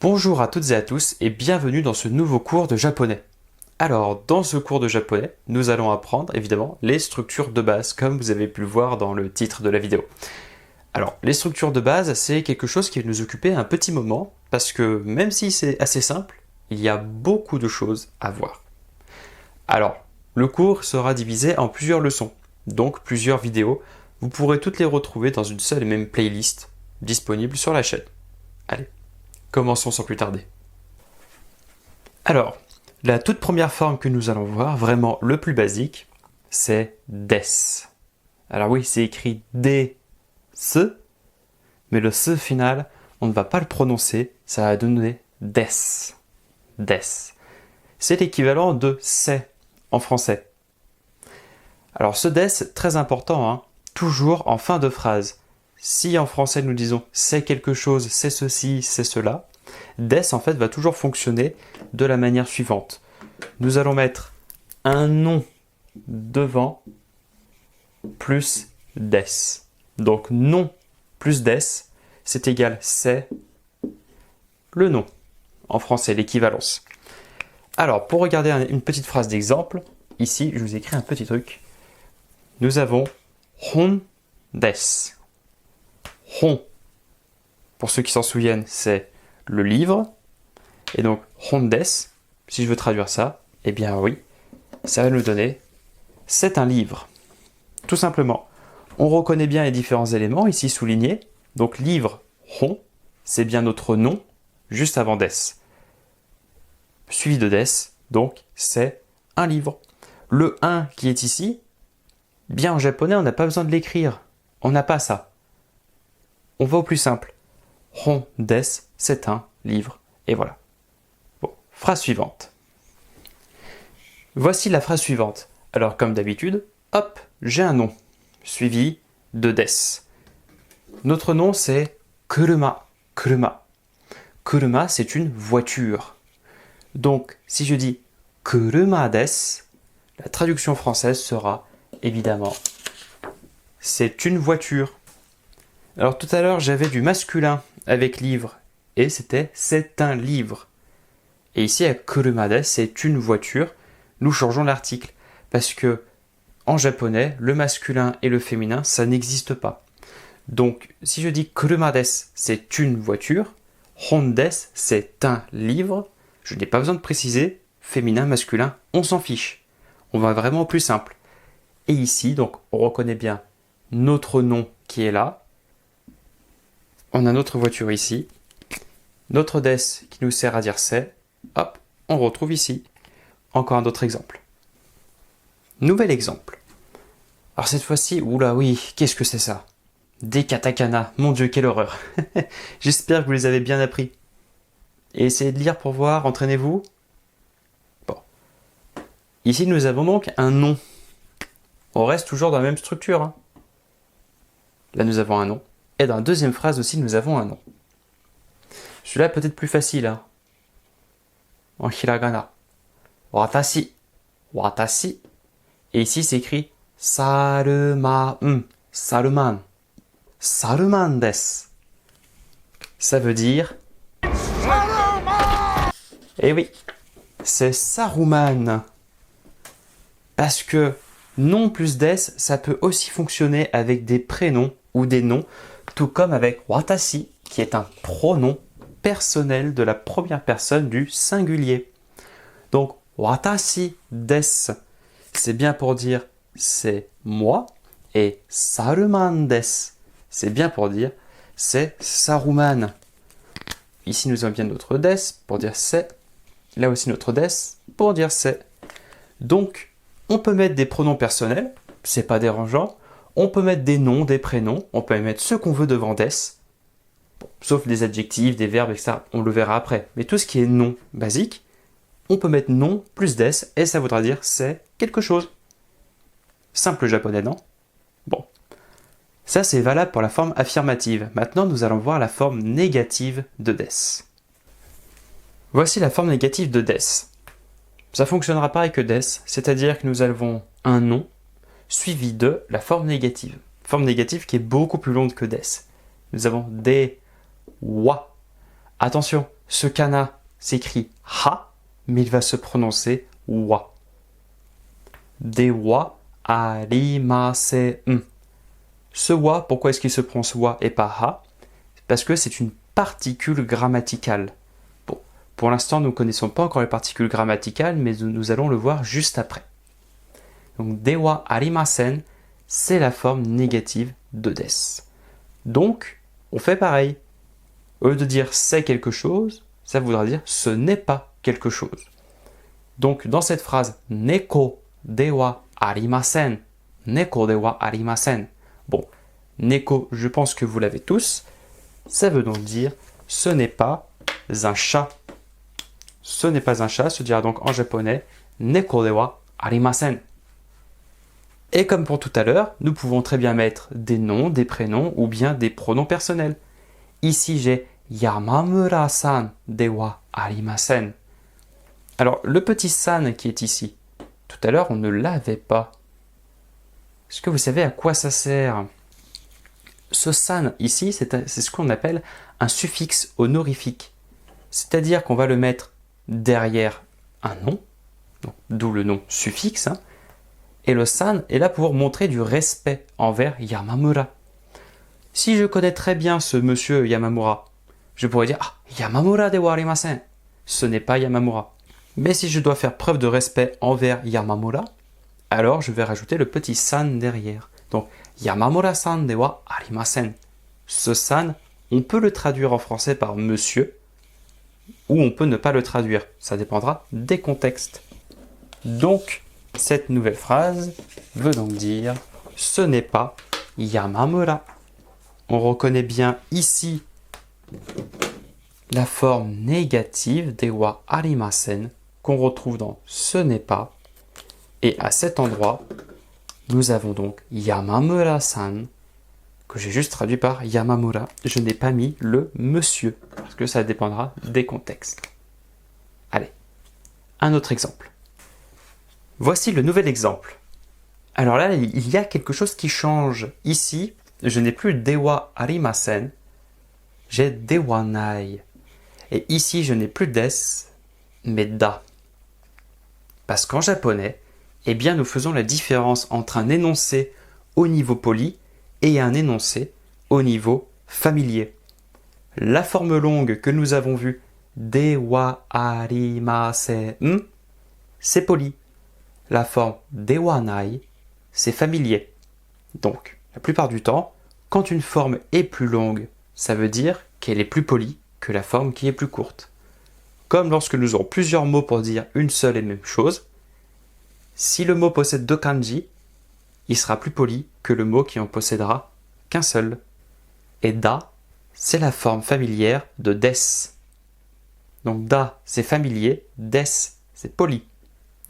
Bonjour à toutes et à tous et bienvenue dans ce nouveau cours de japonais. Alors, dans ce cours de japonais, nous allons apprendre évidemment les structures de base, comme vous avez pu le voir dans le titre de la vidéo. Alors, les structures de base, c'est quelque chose qui va nous occuper un petit moment, parce que même si c'est assez simple, il y a beaucoup de choses à voir. Alors, le cours sera divisé en plusieurs leçons, donc plusieurs vidéos. Vous pourrez toutes les retrouver dans une seule et même playlist disponible sur la chaîne. Allez, commençons sans plus tarder. Alors, la toute première forme que nous allons voir, vraiment le plus basique, c'est des. Alors oui, c'est écrit des, mais le se final, on ne va pas le prononcer, ça va donner des. Des. C'est l'équivalent de c'est en français. Alors ce des, très important, hein, toujours en fin de phrase. Si en français nous disons c'est quelque chose, c'est ceci, c'est cela, des en fait va toujours fonctionner de la manière suivante. Nous allons mettre un nom devant plus des. Donc nom plus des, c'est égal c'est le nom. En français, l'équivalence. Alors pour regarder une petite phrase d'exemple, ici je vous écris un petit truc. Nous avons hon des. Hon, pour ceux qui s'en souviennent, c'est le livre. Et donc, hondes, si je veux traduire ça, eh bien oui, ça va nous donner c'est un livre. Tout simplement. On reconnaît bien les différents éléments ici soulignés. Donc, livre, hon, c'est bien notre nom, juste avant des. Suivi de des, donc c'est un livre. Le 1 qui est ici, bien en japonais, on n'a pas besoin de l'écrire. On n'a pas ça. On va au plus simple. Hon des, c'est un livre. Et voilà. Bon, phrase suivante. Voici la phrase suivante. Alors, comme d'habitude, hop, j'ai un nom, suivi de des. Notre nom, c'est kuruma. Kuruma. Kuruma, c'est une voiture. Donc, si je dis kuruma des, la traduction française sera évidemment c'est une voiture. Alors tout à l'heure, j'avais du masculin avec livre et c'était c'est un livre. Et ici, avec kuruma des, c'est une voiture. Nous changeons l'article parce que en japonais, le masculin et le féminin, ça n'existe pas. Donc, si je dis kuruma des, c'est une voiture, hon des, c'est un livre, je n'ai pas besoin de préciser féminin, masculin, on s'en fiche. On va vraiment au plus simple. Et ici, donc, on reconnaît bien notre nom qui est là. On a notre voiture ici. Notre des qui nous sert à dire c'est. Hop, on retrouve ici. Encore un autre exemple. Nouvel exemple. Alors cette fois-ci, oula oui, qu'est-ce que c'est ça? Des katakana, mon Dieu, quelle horreur. J'espère que vous les avez bien appris. Et essayez de lire pour voir, entraînez-vous. Bon. Ici, nous avons donc un nom. On reste toujours dans la même structure. Hein. Là, nous avons un nom. Et dans la deuxième phrase aussi, nous avons un nom. Celui-là est peut-être plus facile. Hein. En hiragana. Watashi. Watashi. Et ici, c'est écrit saruman. Saruman. Saruman desu. Ça veut dire... Eh oui, c'est Saruman. Parce que nom plus des, ça peut aussi fonctionner avec des prénoms ou des noms, tout comme avec watashi, qui est un pronom personnel de la première personne du singulier. Donc, watashi desu, c'est bien pour dire c'est moi, et Saruman desu, c'est bien pour dire c'est Saruman. Ici, nous avons bien notre des pour dire c'est. Là aussi, notre des pour dire c'est. Donc, on peut mettre des pronoms personnels, c'est pas dérangeant. On peut mettre des noms, des prénoms. On peut mettre ce qu'on veut devant des. Bon, sauf des adjectifs, des verbes, etc. On le verra après. Mais tout ce qui est nom basique, on peut mettre nom plus des et ça voudra dire c'est quelque chose. Simple japonais, non? Bon. Ça, c'est valable pour la forme affirmative. Maintenant, nous allons voir la forme négative de des. Voici la forme négative de des. Ça fonctionnera pareil que des, c'est-à-dire que nous avons un nom suivi de la forme négative. Forme négative qui est beaucoup plus longue que des. Nous avons des, wa. Attention, Ce kana s'écrit ha, mais il va se prononcer wa. De wa arimasen. Ce wa, pourquoi est-ce qu'il se prononce wa et pas ha? Parce que c'est une particule grammaticale. Bon, pour l'instant, nous ne connaissons pas encore les particules grammaticales, mais nous allons le voir juste après. Donc, de wa arimasen, c'est la forme négative de des. Donc, on fait pareil. Au lieu de dire c'est quelque chose, ça voudra dire ce n'est pas quelque chose. Donc, dans cette phrase, neko de wa arimasen, neko de wa arimasen. Bon, neko, je pense que vous l'avez tous. Ça veut donc dire ce n'est pas un chat. Ce n'est pas un chat, se dira donc en japonais neko de wa arimasen. Et comme pour tout à l'heure, nous pouvons très bien mettre des noms, des prénoms ou bien des pronoms personnels. Ici, j'ai Yamamura-san de wa arimasen. Alors, le petit san qui est ici, tout à l'heure, on ne l'avait pas. Est-ce que vous savez à quoi ça sert? Ce san ici, c'est ce qu'on appelle un suffixe honorifique. C'est-à-dire qu'on va le mettre derrière un nom, d'où le nom suffixe, et le san est là pour montrer du respect envers Yamamura. Si je connais très bien ce monsieur Yamamura, je pourrais dire Yamamura de wa arimasen. Ce n'est pas Yamamura. Mais si je dois faire preuve de respect envers Yamamura, alors je vais rajouter le petit san derrière. Donc, Yamamura-san de wa arimasen. Ce san, on peut le traduire en français par monsieur, ou on peut ne pas le traduire. Ça dépendra des contextes. Donc, cette nouvelle phrase veut donc dire ce n'est pas Yamamura. On reconnaît bien ici la forme négative de wa arimasen qu'on retrouve dans ce n'est pas. Et à cet endroit, nous avons donc Yamamura-san, que j'ai juste traduit par Yamamura. Je n'ai pas mis le monsieur, parce que ça dépendra des contextes. Allez, un autre exemple. Voici le nouvel exemple. Alors là, il y a quelque chose qui change. Ici, je n'ai plus dewa arimasen, j'ai dewa nai. Et ici, je n'ai plus des, mais da. Parce qu'en japonais, eh bien, nous faisons la différence entre un énoncé au niveau poli et un énoncé au niveau familier. La forme longue que nous avons vue, dewa arimasen, c'est poli. La forme dewa nai, c'est familier. Donc, la plupart du temps, quand une forme est plus longue, ça veut dire qu'elle est plus polie que la forme qui est plus courte. Comme lorsque nous aurons plusieurs mots pour dire une seule et même chose, si le mot possède deux kanji, il sera plus poli que le mot qui en possédera qu'un seul. Et da, c'est la forme familière de des. Donc da, c'est familier, des, c'est poli.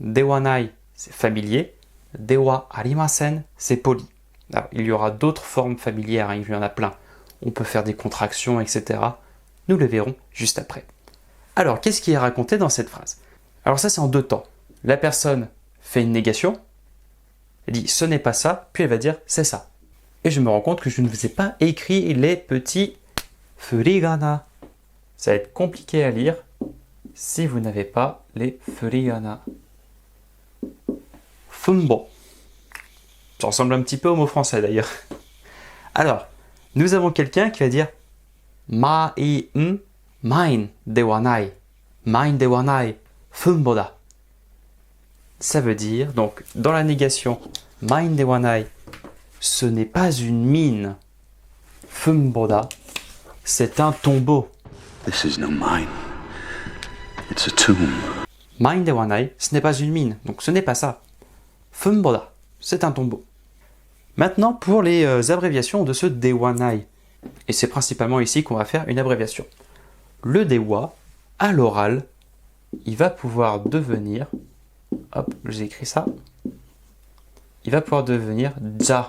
Dewa nai, c'est familier, dewa arimasen, c'est poli. Alors, il y aura d'autres formes familières, il y en a plein. On peut faire des contractions, etc. Nous le verrons juste après. Alors, qu'est-ce qui est raconté dans cette phrase? Alors ça, c'est en deux temps. La personne fait une négation, elle dit « ce n'est pas ça », puis elle va dire « c'est ça ». Et je me rends compte que je ne vous ai pas écrit les petits furigana. Ça va être compliqué à lire si vous n'avez pas les furigana. Fumbo. Ça ressemble un petit peu au mot français d'ailleurs. Alors, nous avons quelqu'un qui va dire ma i n mine de wa nai. Mine de wa nai. Fumbo da. Ça veut dire, donc, dans la négation, mine de wa nai, ce n'est pas une mine. Fumbo da, c'est un tombeau. This is no mine. It's a tomb. Mine de wa nai, ce n'est pas une mine, donc ce n'est pas ça. Fumbo da, c'est un tombeau. Maintenant, pour les abréviations de ce dewa nai. Et c'est principalement ici qu'on va faire une abréviation. Le dewa, à l'oral, il va pouvoir devenir, hop, j'ai écrit ça, il va pouvoir devenir ja.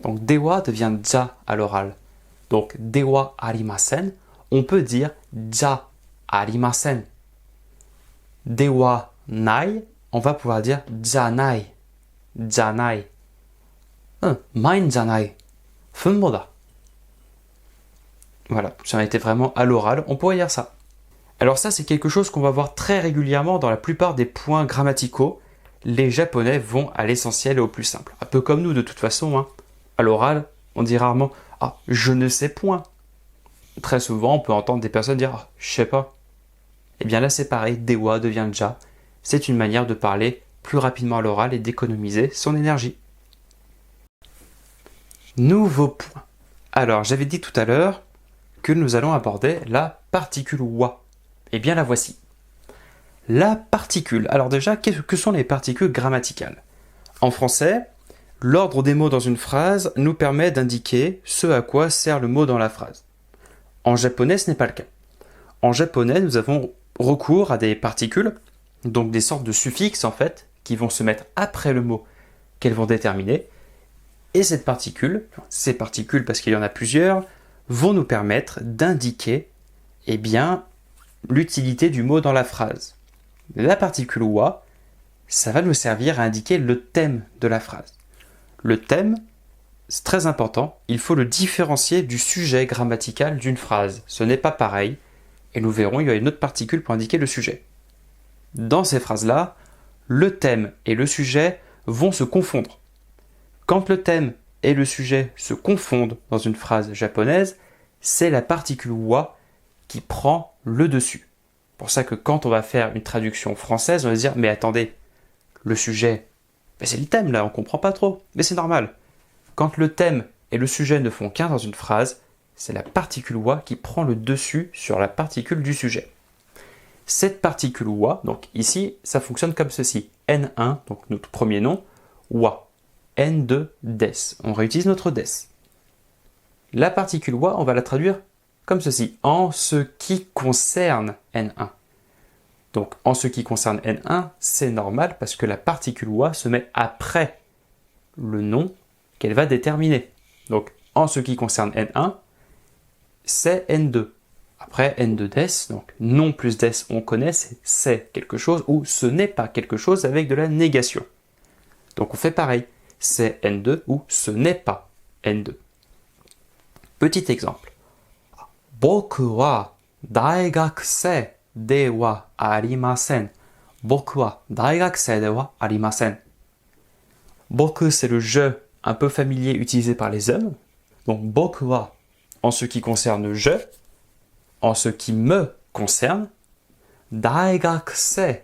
Donc dewa devient ja à l'oral. Donc dewa arimasen, on peut dire ja arimasen. Dewa nai, on va pouvoir dire ja nai. Ja nai. Mine ja nai. Fumbo da. Voilà, si on était vraiment à l'oral, on pourrait dire ça. Alors ça, c'est quelque chose qu'on va voir très régulièrement dans la plupart des points grammaticaux. Les Japonais vont à l'essentiel et au plus simple. Un peu comme nous de toute façon. À l'oral, on dit rarement « Ah, je ne sais point ». Très souvent, on peut entendre des personnes dire « Ah, je sais pas ». Eh bien là, c'est pareil, dewa devient ja. C'est une manière de parler plus rapidement à l'oral et d'économiser son énergie. Nouveau point. Alors, j'avais dit tout à l'heure que nous allons aborder la particule wa. Eh bien, la voici. La particule. Alors déjà, que sont les particules grammaticales? En français, l'ordre des mots dans une phrase nous permet d'indiquer ce à quoi sert le mot dans la phrase. En japonais, ce n'est pas le cas. En japonais, nous avons recours à des particules, donc des sortes de suffixes en fait, qui vont se mettre après le mot qu'elles vont déterminer. Et ces particules parce qu'il y en a plusieurs, vont nous permettre d'indiquer l'utilité du mot dans la phrase. La particule wa, ça va nous servir à indiquer le thème de la phrase. Le thème, c'est très important, il faut le différencier du sujet grammatical d'une phrase. Ce n'est pas pareil, et nous verrons, il y a une autre particule pour indiquer le sujet. Dans ces phrases-là, le thème et le sujet vont se confondre. Quand le thème et le sujet se confondent dans une phrase japonaise, c'est la particule wa qui prend le dessus. C'est pour ça que quand on va faire une traduction française, on va se dire « Mais attendez, le sujet, c'est le thème là, on comprend pas trop. » Mais c'est normal. Quand le thème et le sujet ne font qu'un dans une phrase, c'est la particule wa qui prend le dessus sur la particule du sujet. Cette particule wa, donc ici, ça fonctionne comme ceci. N1, donc notre premier nom, wa. N2, des. On réutilise notre des. La particule wa, on va la traduire comme ceci. En ce qui concerne N1. Donc, en ce qui concerne N1, c'est normal parce que la particule wa se met après le nom qu'elle va déterminer. Donc, en ce qui concerne N1, c'est N2. Après, N2 des, donc non plus des, on connaît, c'est quelque chose ou ce n'est pas quelque chose avec de la négation. Donc, on fait pareil. C'est N2 ou ce n'est pas N2. Petit exemple. Boku wa daigakusei de wa arimasen. Boku wa daigakusei de wa arimasen. Boku, c'est le je un peu familier utilisé par les hommes. Donc, boku wa, en ce qui concerne je, en ce qui me concerne. Daigakusei,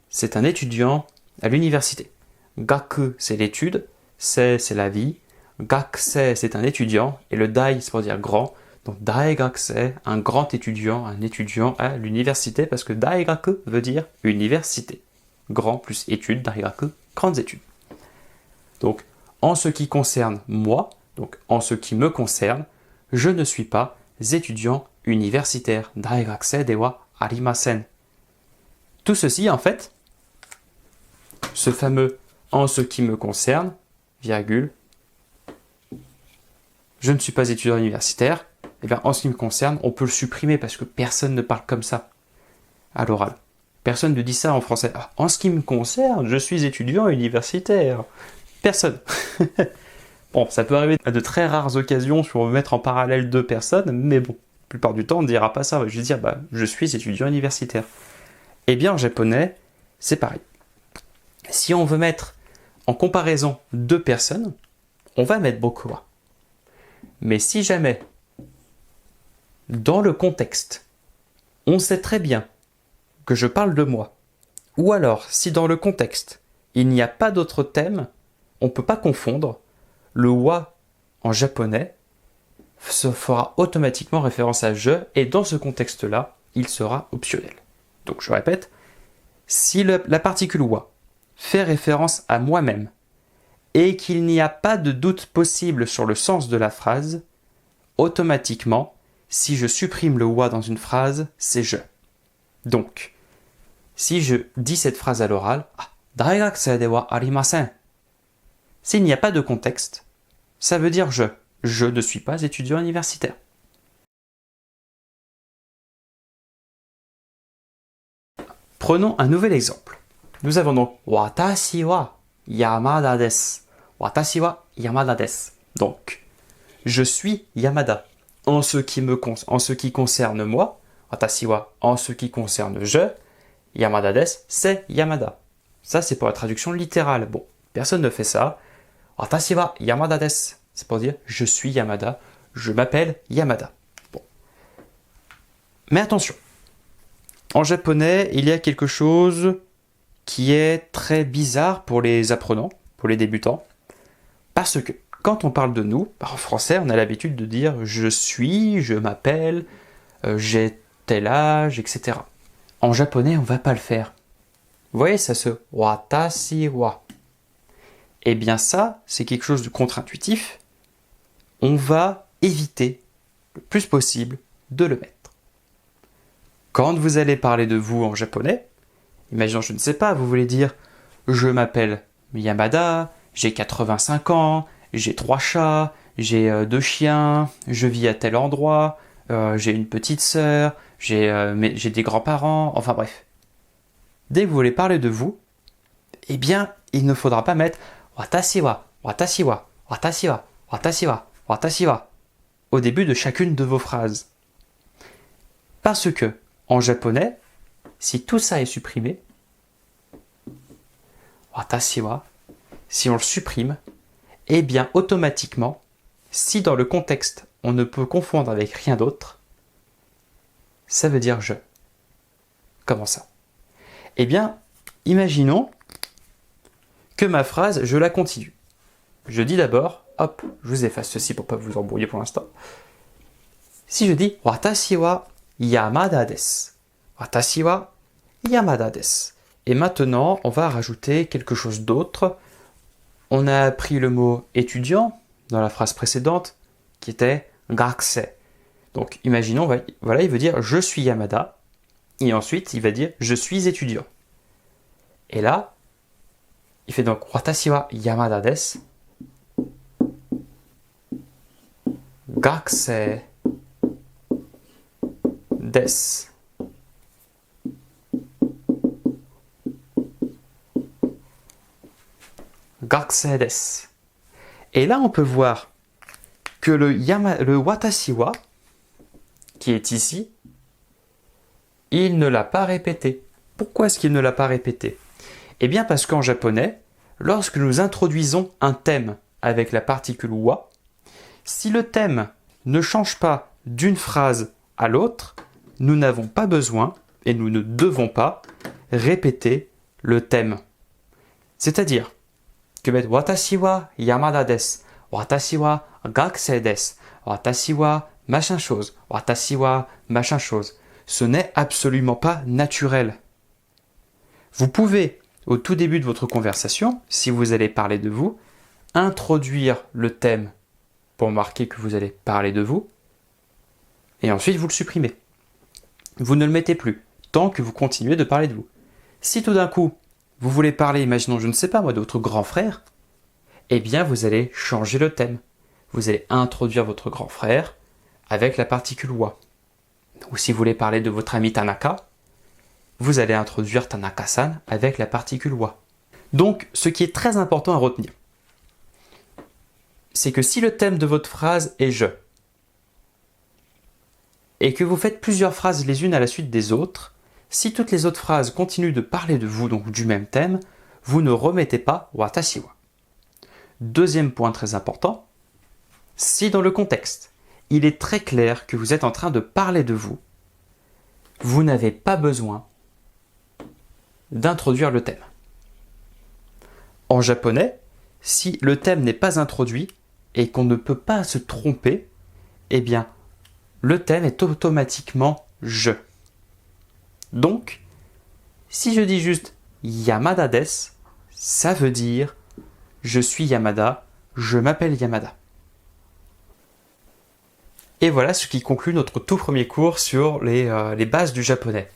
c'est un étudiant à l'université. Gaku, c'est l'étude, c'est la vie. Gakusei, c'est un étudiant, et le dai, c'est pour dire grand. Donc daigakusei, un grand étudiant, un étudiant à l'université, parce que daigaku veut dire université. Grand plus études, daigaku, grandes études. Donc, en ce qui concerne moi, donc en ce qui me concerne, je ne suis pas étudiant universitaire. Daigakusei de wa arimasen. Tout ceci, en fait, ce fameux « en ce qui me concerne », virgule, je ne suis pas étudiant universitaire, et bien en ce qui me concerne, on peut le supprimer parce que personne ne parle comme ça à l'oral. Personne ne dit ça en français. Ah, en ce qui me concerne, je suis étudiant universitaire. Personne. Bon, ça peut arriver à de très rares occasions si on veut mettre en parallèle deux personnes, mais bon, la plupart du temps, on ne dira pas ça. On va juste dire, je suis étudiant universitaire. Eh bien, en japonais, c'est pareil. Si on veut mettre en comparaison deux personnes, on va mettre boku wa. Mais si jamais, dans le contexte, on sait très bien que je parle de moi, ou alors si dans le contexte, il n'y a pas d'autre thème, on ne peut pas confondre, le wa en japonais se fera automatiquement référence à je, et dans ce contexte-là, il sera optionnel. Donc je répète, si la particule wa fait référence à moi-même et qu'il n'y a pas de doute possible sur le sens de la phrase, automatiquement, si je supprime le wa dans une phrase, c'est je. Donc, si je dis cette phrase à l'oral, daigakusei de wa arimasen. S'il n'y a pas de contexte, ça veut dire je. Je ne suis pas étudiant universitaire. Prenons un nouvel exemple. Nous avons donc Watashi wa Yamada desu. Watashi wa Yamada desu. Donc, je suis Yamada. En ce qui concerne moi, watashi wa, en ce qui concerne je, Yamada desu, c'est Yamada. Ça, c'est pour la traduction littérale. Bon, personne ne fait ça. Watashi wa Yamada desu. C'est pour dire je suis Yamada, je m'appelle Yamada. Bon. Mais attention, en japonais, il y a quelque chose qui est très bizarre pour les apprenants, pour les débutants, parce que quand on parle de nous, en français, on a l'habitude de dire je suis, je m'appelle, j'ai tel âge, etc. En japonais, on ne va pas le faire. Vous voyez, ça se watashi wa. Eh bien ça, c'est quelque chose de contre-intuitif. On va éviter le plus possible de le mettre. Quand vous allez parler de vous en japonais, imaginons, je ne sais pas, vous voulez dire je m'appelle Yamada, j'ai 85 ans, j'ai 3 chats, j'ai 2 chiens, je vis à tel endroit, j'ai une petite sœur, j'ai des grands-parents, enfin bref. Dès que vous voulez parler de vous, eh bien, il ne faudra pas mettre watashi wa, watashi wa, watashi wa, watashi wa, watashi wa au début de chacune de vos phrases. Parce que, en japonais, si tout ça est supprimé, watashi wa, si on le supprime, eh bien automatiquement, si dans le contexte on ne peut confondre avec rien d'autre, ça veut dire je. Comment ça? Eh bien, imaginons que ma phrase, je la continue. Je dis d'abord, hop, je vous efface ceci pour ne pas vous embrouiller pour l'instant. Si je dis watashi wa Yamada desu. Watashi wa Yamada desu. Et maintenant, on va rajouter quelque chose d'autre. On a appris le mot étudiant dans la phrase précédente qui était gakusei. Donc imaginons, voilà, il veut dire je suis Yamada. Et ensuite, il va dire je suis étudiant. Et là, il fait donc watashi wa Yamada desu. Gakusei desu. Gakusei desu. Et là, on peut voir que le watashi wa, qui est ici, il ne l'a pas répété. Pourquoi est-ce qu'il ne l'a pas répété? Eh bien parce qu'en japonais, lorsque nous introduisons un thème avec la particule wa, si le thème ne change pas d'une phrase à l'autre, nous n'avons pas besoin et nous ne devons pas répéter le thème. C'est-à-dire que mettre watashi wa Yamada desu, watashi wa gakusei desu, watashi wa machin chose, watashi wa machin chose, ce n'est absolument pas naturel. Vous pouvez, au tout début de votre conversation, si vous allez parler de vous, introduire le thème pour marquer que vous allez parler de vous, et ensuite vous le supprimez. Vous ne le mettez plus, tant que vous continuez de parler de vous. Si tout d'un coup, vous voulez parler, imaginons, je ne sais pas moi, de votre grand frère, eh bien vous allez changer le thème. Vous allez introduire votre grand frère avec la particule wa. Ou si vous voulez parler de votre ami Tanaka, vous allez introduire Tanaka-san avec la particule wa. Donc, ce qui est très important à retenir, c'est que si le thème de votre phrase est je, et que vous faites plusieurs phrases les unes à la suite des autres, si toutes les autres phrases continuent de parler de vous, donc du même thème, vous ne remettez pas watashi wa. Deuxième point très important, si dans le contexte, il est très clair que vous êtes en train de parler de vous, vous n'avez pas besoin d'introduire le thème. En japonais, si le thème n'est pas introduit et qu'on ne peut pas se tromper, eh bien, le thème est automatiquement je. Donc, si je dis juste Yamada desu, ça veut dire je suis Yamada, je m'appelle Yamada. Et voilà ce qui conclut notre tout premier cours sur les bases du japonais.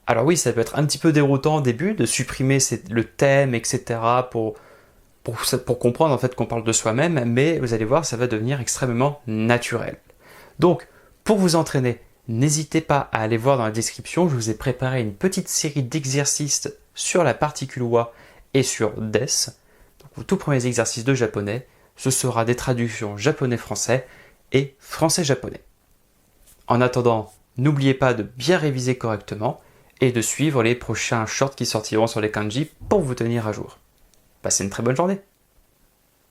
Alors oui, ça peut être un petit peu déroutant au début de supprimer le thème, etc. pour comprendre en fait qu'on parle de soi-même, mais vous allez voir, ça va devenir extrêmement naturel. Donc, pour vous entraîner, n'hésitez pas à aller voir dans la description, je vous ai préparé une petite série d'exercices sur la particule wa et sur des. Donc, vos tout premiers exercices de japonais, ce sera des traductions japonais-français et français-japonais. En attendant, n'oubliez pas de bien réviser correctement et de suivre les prochains shorts qui sortiront sur les kanji pour vous tenir à jour. Passez une très bonne journée!